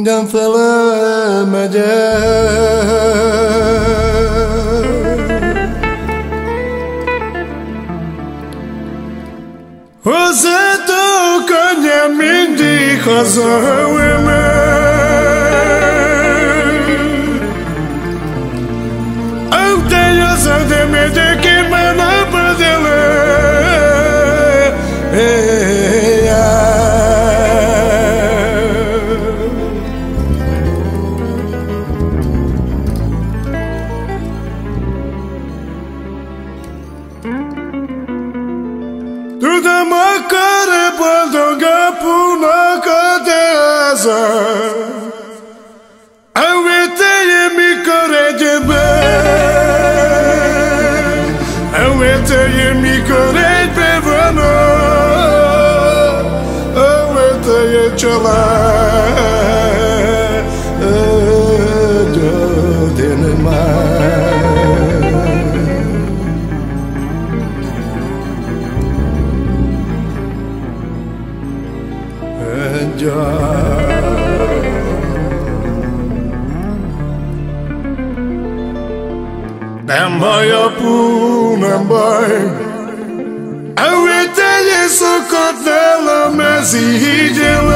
mindenfele megyek. Hozzátok anyám mindig hazajömök. Aután haza megyek én már napad elő. Tudom, akkor boldog apunak a háza, ahogy te mikor egyben, ahogy te mikor egyben vannak, ahogy te család, én már. Nem baj, apu, nem baj, ahogy tegye szokott velem, ez így jelen.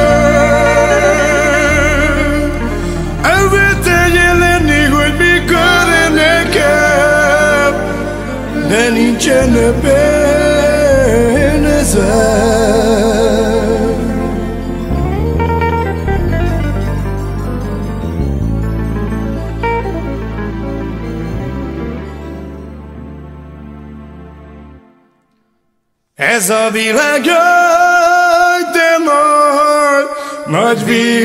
Ahogy tegye lenni, hogy mikor nekem, de nincsen ebben ezen. Ez a világ jaj, de nagy, nagy világ.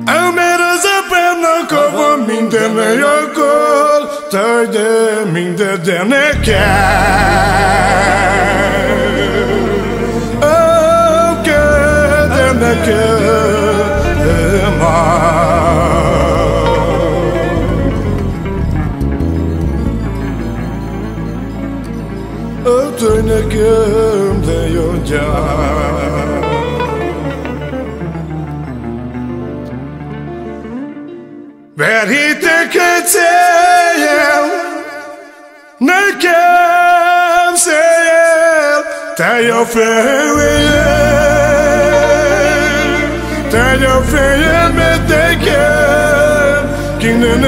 Amer az apámnak, ha van minden, akkor te de minden, de nekem. De nekem már. Öltölj nekem, de jöjjál. Verjétek egy széjjel, nekem széjjel, telj a fejem, telj a fejemet nekem, ki nem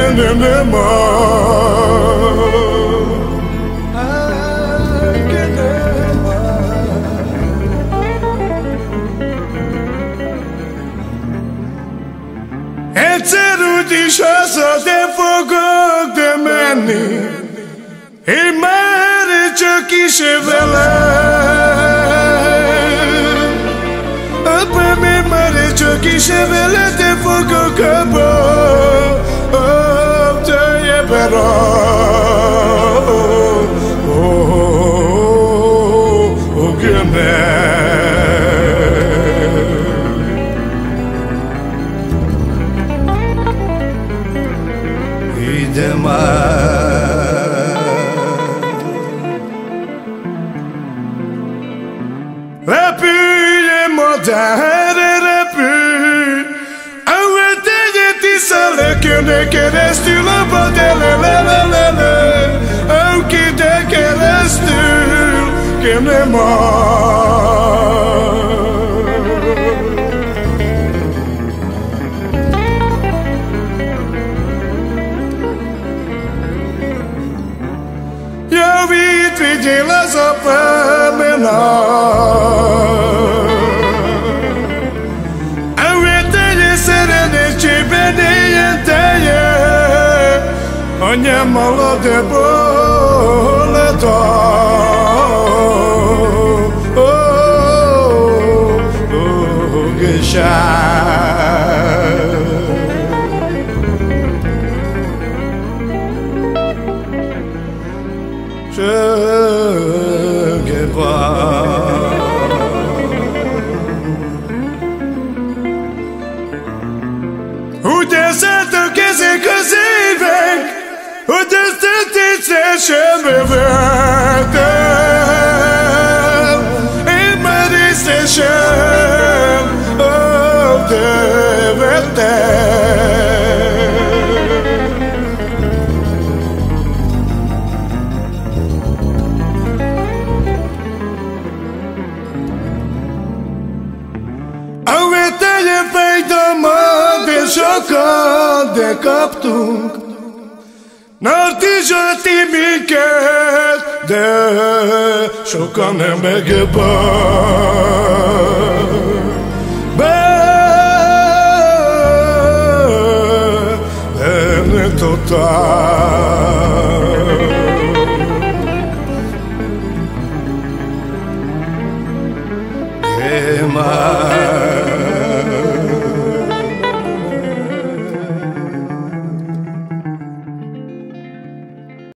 egyszer úgyis haza, de fogok de menni. Én már csak is velem. Apám, én már csak is velem, de fogok abba. Te ide már. Repülj, madár, repülj, ahogy tegyed tisza lökön keresztül a badelelelelele, ahogy de keresztül, ki nem javít, vigyél az apámnak. Ahogy tegye szerencsében éljen telje, anyámmal a úgy érzeltök ezek az évek, hogy ezt a tétre sem jövettek. Amit tegyen fejtamad, és sokat, de kaptunk. Nartizsolti minket, de sokan nem megbaj. Benne totál. De már